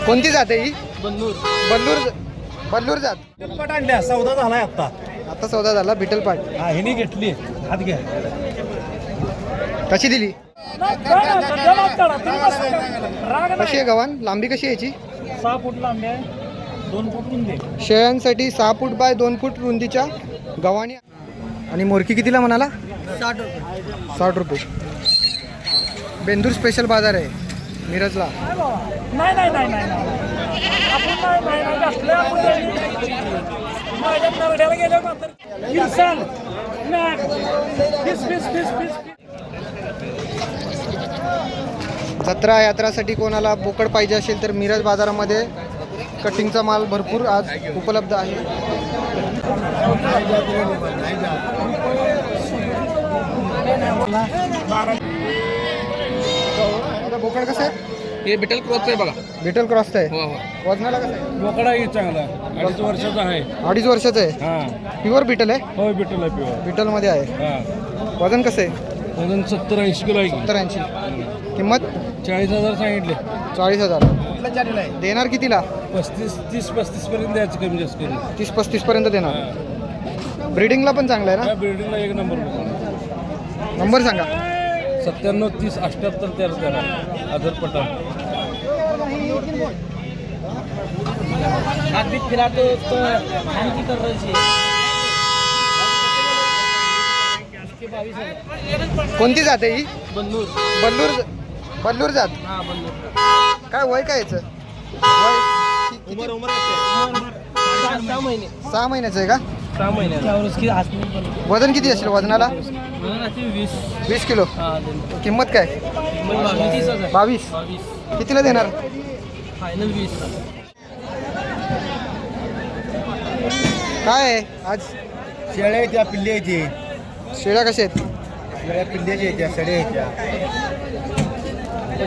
कोणती जात आहे ही? बंदूर बल्लूर जात. पाट आणल्या सौदा झालाय आता सौदा झाला. बिटल पाट हा हिने घेतली हात घ्या. कशी दिली? कशी आहे गव्हाण? लांबी कशी आहे याची? 6 फूट लांबी आहे, 2 फूट रुंदी. शेळ्यांसाठी 6 फूट बाय 2 फूट रुंदीच्या गव्हाणी. आणि मोरकी कितीला म्हणाला? 60 रुपये. बेंदूर स्पेशल बाजार आहे मिरजला. नाही नाही नाही नाही आपण नाही नाही असलं आपण माझ्या नरड्याला गेल्यावर मात्र इन्सान नाक फिस फिस फिस फिस. जत्रा यात्रासाठी कोणाला बोकड पाहिजे असेल तर मिरज बाजारामध्ये कटिंगचा माल भरपूर आज उपलब्ध आहे. आता बोकड कसं आहे? हे बिटल क्रॉसचं आहे बघा. बिटल क्रॉस आहे. हो हो वजनाला कसं आहे? बोकडा आहे चांगला, 2.5 वर्षाचा आहे. 2.5 वर्षाचं आहे. हा प्युअर बिटल आहे. हो बिटल आहे प्युअर. बिटलमध्ये आहे. हा वजन कसं आहे? वजन 70-80 किलो आहे. 70-80. किंमत 40,000 सांगितले. 40,000. देणार कितीला? 30-35 पर्यंत द्यायचं, कमी जास्त करून. 30-35 पर्यंत देणार. ब्रीडिंगला पण चांगलं आहे या बिल्डिंगला 1 नंबर ना? नंबर सांगा. 97-30-78-13 आदर पठाण. कोणती जात आहे ही? बंदूर. बल्लूर जात. काय वय काय याचं? वय उमर 6 महिन्याचं आहे का? 6 महिन्याचा. वजन किती असेल? वजनाला 20 किलो. किंमत काय? 22. कितीला देणार? फायनल 20. काय आहे आज? शेळ्या येत्या, पिल्ले येते. शेळ्या कशा आहेत? शेळ्या पिल्ल्याच्या येत्या, सडे येत्या.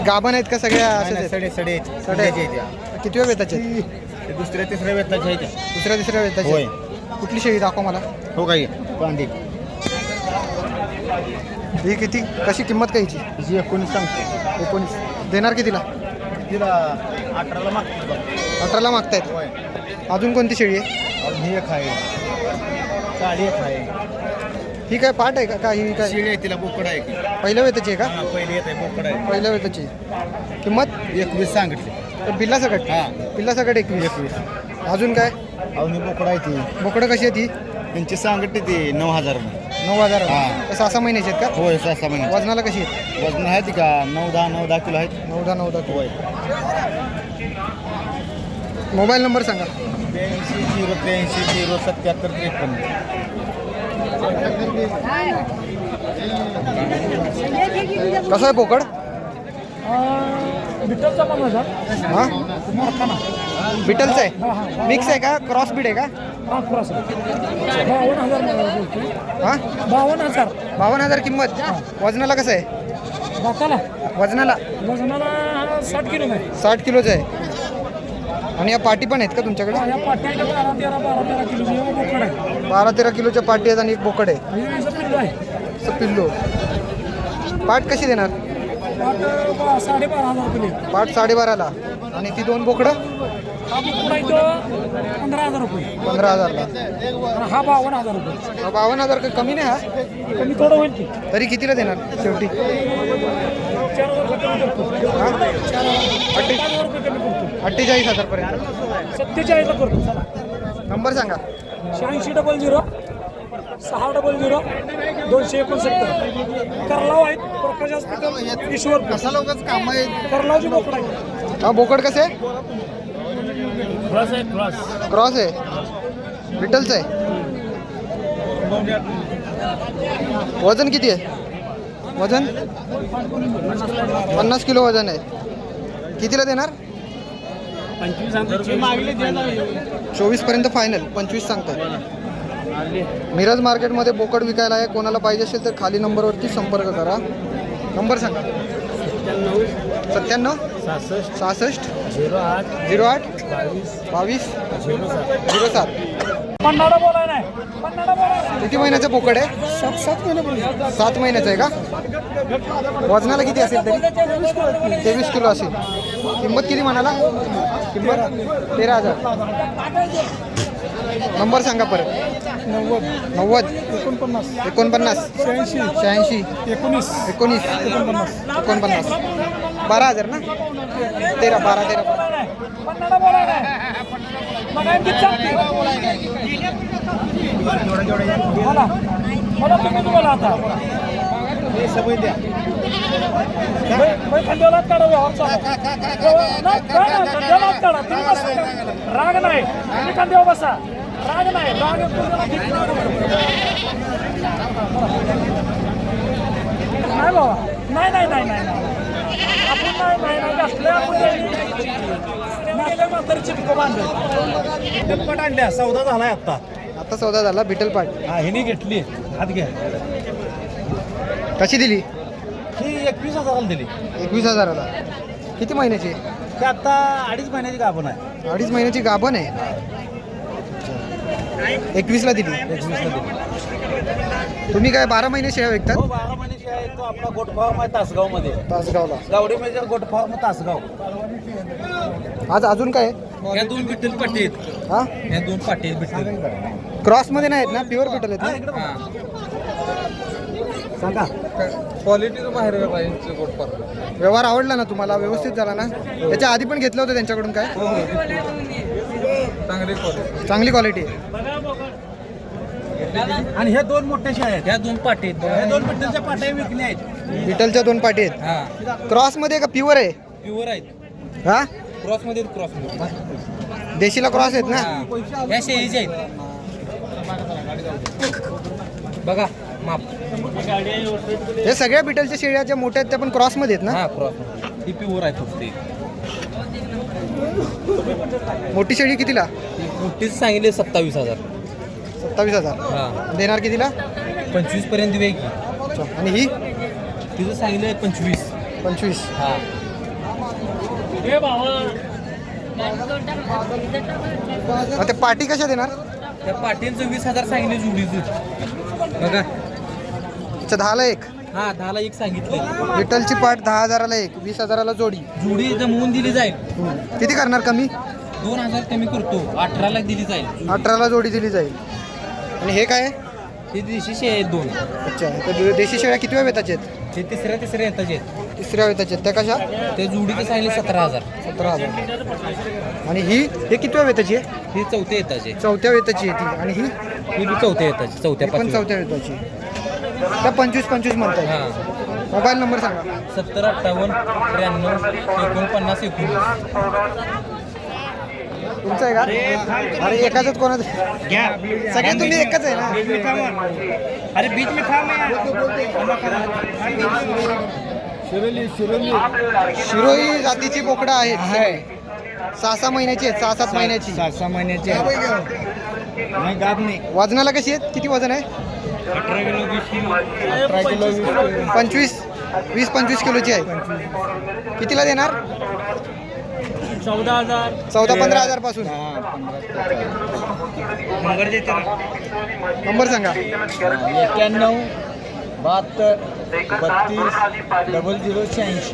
गाभण आहेत का सगळ्या? असेच आहेत? सडे येत्या. कितव्या वेताचे आहेत? दुसऱ्या तिसऱ्या वेताच्या येत्या. दुसऱ्या तिसऱ्या वेताचे आहेत. कुठली शेळी दाखव मला. हो काही पांडी ही किती? कशी किंमत काय हिची? 19 सांगते. 19. देणार कितीला? तिला 18ला मागते. 18ला मागतायत. होय. अजून कोणती शेळी आहे? अजून ही एक आहे, साडी एक आहे. ही काय पाट आहे का? ही काय शेळी आहे, तिला बोकड आहे की. पहिल्या वेताची आहे का? हा पहिले येत आहे, बोकड आहे. पहिल्या वेताची. किंमत 21 सांगितली. पिल्ला सकट. हा पिल्ला सकट 21. अजून काय? अजून ही बोकड आहे ती. बोकडं कशी आहे ती? त्यांची सांगितली ती 9,000. 9,000. हा. 6 महिन्याची आहेत का? होय 6 महिने. वजनाला कशी आहेत? वजन आहे ती का 9-10 किलो आहेत. 9-10 किलो. होय. मोबाईल नंबर सांगा. 82-083-077-53. कसं आहे बोकड? बिटलचा पण हजार. हां बिटलचं आहे. मिक्स आहे का? क्रॉस बीड आहे का? 52,000. 52,000 किंमत. वजनाला कसं आहे? वजनाला 60 किलो आहे. 60 किलोचं आहे. आणि या पाटी पण आहेत का तुमच्याकडे? 12-13 किलोच्या पाटी आहेत आणि एक बोकड आहे. असं पिल्लू. पाट कशी देणार? 12,500 रुपये. पाट 12,500ला. आणि ती 2 बोकडं 15,000 रुपये. 15,000ला. हा 52,000 रुपये. 52,000 का कमी नाही हा? कमी थोडं होईल की. तरी कितीला देणार शेवटी? 4,000 रुपये कमी करतो. हां 4,000 रुपये कमी करतो. 48,000 पर्यंत. 47ला करतो. चला नंबर सांगा. 8600 600 269. करलाव आहेत. प्रकाश हॉस्पिटल ईश्वर. कसा लोकच काम आहे. करलावची बोकड आहे. हा बोकड कसं आहे? क्रॉस आहे. क्रॉस आहे. बिटलचं आहे. वजन किती आहे? वजन 50 किलो वजन आहे. कितीला देणार? 24 पर्यंत फायनल. 25 सांगतात. मिरज मार्केटमध्ये बोकड विकायला आहे. कोणाला पाहिजे असेल तर खाली नंबरवरती संपर्क करा. नंबर सांगा. 97 66 08 22 07. पंधरा बोलाय नाही. किती महिन्याचं बोकड आहे? 7 महिन्याचं आहे का? वजनाला किती असेल तरी? 23 किलो असेल. किंमत किती म्हणाला? किंमत 13,000. नंबर सांगा परत. 90 49 86 19 49 12,000 ना? 13 मला तुम्ही तुम्हाला आता खंडेलात काढा व्यवहार काढा राग नाही तुम्ही खंडेवर बसा राग नाही राग नाही बाबा नाही आपण नाही असले आपण चिपको बांधलं बिटलपाट आणल्या सौदा झालाय आता सौदा झाला. बिटलपाट हा हिने घेतली हात घ्या कशी दिली? ही 21,000 दिली. 21,000ला. किती महिन्याची? ते आता 2.5 महिन्याची गाभण आहे. 2.5 महिन्याची गाभण आहे. 21ला दिली. 21ला दिली. तुम्ही काय 12 महिने शेळ्या विकतात? हो 12 महिन्याची आहे. तो आपला गोट फार्म आहे तासगाव मध्ये. तासगावला. गावडी मेजर गोट फार्म तासगाव. आज अजून काय? या 2 बिटल पाटी आहेत. हा या 2 पाटी आहेत बिटल. क्रॉस मध्ये नाहीत ना? प्युअर बिटल आहेत ना? सांगा क्वालिटी बाहेर पाहिजे गोट फार्म. व्यवहार आवडला ना तुम्हाला? व्यवस्थित झाला ना? याच्या आधी पण घेतलं होतं त्यांच्याकडून काय? चांगली क्वालिटी आहे. आणि ह्या 2 मोठ्या शेळ्या आहेत. ह्या 2 पाटी आहेत. ह्या 2 बिटलच्या पाट्या विकल्या आहेत. बिटलच्या 2 पाटी आहेत. हा क्रॉस मध्ये का प्युअर आहे? प्युअर आहेत. हा क्रॉस मध्ये क्रॉस मध्ये देशीला क्रॉस आहेत ना? या शेळीच्या आहेत. बघा माप. हे सगळ्या बिटलच्या शेळ्या ज्या मोठ्या आहेत त्या पण क्रॉस मध्ये आहेत ना? हा क्रॉस ही प्युअर आहे फक्त. मोठी शेळी कितीला? मोठीच सांगितले 27,000. 27,000. हा देणार कितीला? 25 पर्यंत देऊ की. अच्छा. आणि ही तिचं सांगितलं 25. 25. हा मग ते पाटी कशा देणार? त्या पाटींचं 20,000 सांगितले जोडीचं. बघा अच्छा. 10ला एक. हा 10ला एक सांगितले. बिटलची पाट 10,000ला एक. 20,000ला जोडी. जोडी जमवून दिली जाईल. किती करणार कमी? 2,000 कमी करतो. 18ला दिली जाईल. 18ला जोडी दिली जाईल. आणि हे काय आहे? हे देशी शेळ्या आहेत 2. अच्छा. तर देशी शेळ्या कितव्या वेताच्या आहेत? ते तिसऱ्या येताचे आहेत. तिसऱ्या वेताच्या आहेत. त्या कशा? त्या जोडीचं सांगितले 17,000. 17,000. आणि हे कितव्या वेताची आहे? ही 4थ्या येताचे. 4थ्या वेताची आहे ती. आणि ही ही बी 4थ्या येताची. 4थ्या पण 4थ्या वेताची. त्या 25 म्हणतात. हा मोबाईल नंबर सांगा. 70 58 93 49 19. तुमचं आहे का? अरे एकाच कोणाचं? सगळे तुम्ही एकच आहे ना? अरे बीच में था मैं शिरोई जातीची बोकडं आहेत. 6-6 महिन्याची आहेत. 6-7 महिन्याची. 6 महिन्याचे नाही गाब नाही. वजनाला कशी आहेत? किती वजन आहे? 18 किलो 20-25 किलोची आहे. कितीला देणार? 14,000. 14-15 पासून. नंबर सांगा. 91 72 32 0086.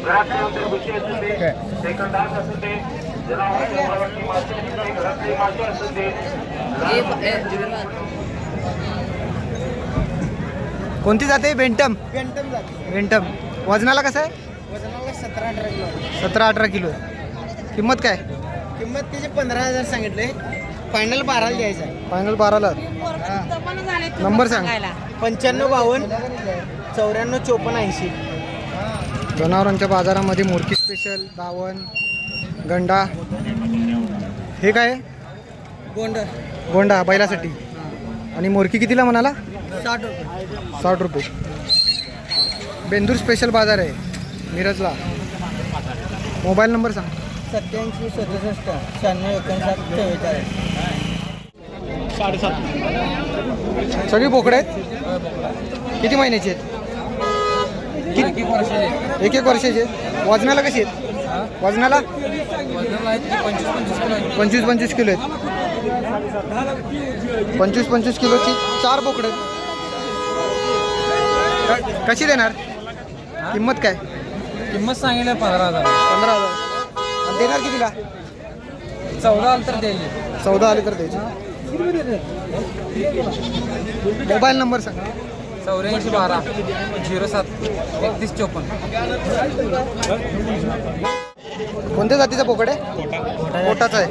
कोणती जाते? बेंटम. बेंटम. वजनाला कसं आहे? 17-18 किलो. किंमत काय? किंमत त्याची 15,000 सांगितले. फायनल 12ला द्यायचं आहे. फायनल 12ला. नंबर सांग. 95 52 94 54 80. जनावरांच्या बाजारामध्ये मोरकी स्पेशल, दावण, गंडा. हे काय आहे? गोंडा बैलासाठी. आणि मोरकी कितीला म्हणाला? 60 रुपये. 60 रुपये. बेंदूर स्पेशल बाजार आहे मिरजला. मोबाईल नंबर सांग. 87 67 96 59 44. 7.5. सगळी बोकडे आहेत. किती महिन्याची आहेत? एक वर्षाचे. वजनाला कशी आहेत? वजनाला 25 किलो आहेत. 25 किलोची 4 बोकडं. कशी देणार? किंमत काय? किंमत सांगितलं 15,000. 15,000. आणि देणार कितीला? 14 आलं तर द्यायची. 14 आले तर द्यायचे. मोबाईल नंबर सांग. 8412 07 3154. कोणत्या जातीचा बोकड आहे? पोटाचा आहे.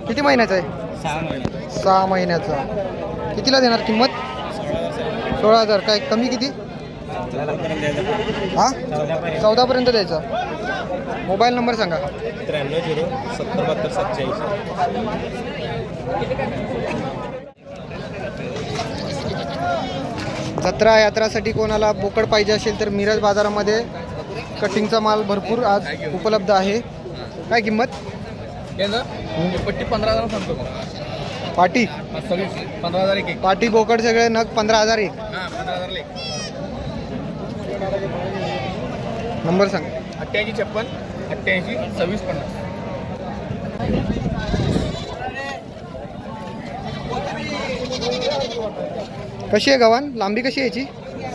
किती महिन्याचा आहे? 6 महिन्याचा. कितीला देणार किंमत? 16,000. काय कमी किती? हा 14 पर्यंत द्यायचा. मोबाईल नंबर सांगा. 93 0 70 72 87. जत्रा यात्रासाठी कोणाला बोकड पाहिजे असेल तर मिरज बाजारामध्ये कटिंगचा माल भरपूर आज उपलब्ध आहे. काय किंमत? पट्टी 15,000 सांगतो. पाटी 15,000 एक. पाटी बोकड सगळे नग 15,000 एक. 15,000 एक. नंबर सांग. 88 56 88 26 50. कशी आहे गव्हाण? लांबी कशी आहे याची?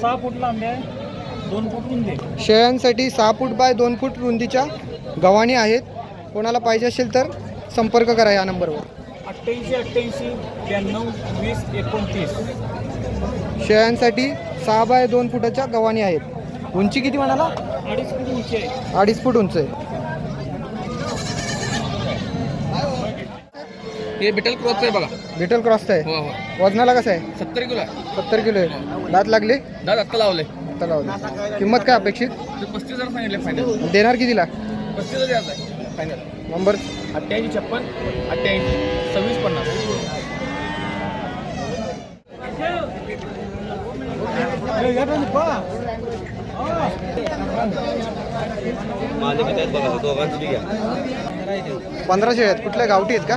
6 फूट लांबी आहे, 2 फूट रुंदी आहे. शेळ्यांसाठी 6 फूट बाय 2 फूट रुंदीच्या गव्हाणी आहेत. कोणाला पाहिजे असेल तर संपर्क करा या नंबरवर. 88 88 92 20 29. शेळ्यांसाठी 6 बाय 2 फुटाच्या गव्हाणी आहेत. उंची किती म्हणाला? 2.5 फूट उंची आहे. 2.5 फूट उंच आहे. हे बिटल क्रॉस आहे बघा. बिटल क्रॉसचं आहे. हो. वजनाला कसं आहे? 70 किलो आहे. 70 किलो आहे. दात लागले? दादा आत्ता लावले. आता लावले. किंमत काय अपेक्षित? 35,000 सांगितले फायनल. देणार कितीला? 35,000 द्यायचं आहे फायनल. नंबर 88 56 88 26 50. माझे किती आहेत बघा दोघांची बी घ्या. 15 शेळ्या आहेत. कुठल्या गावठी आहेत का?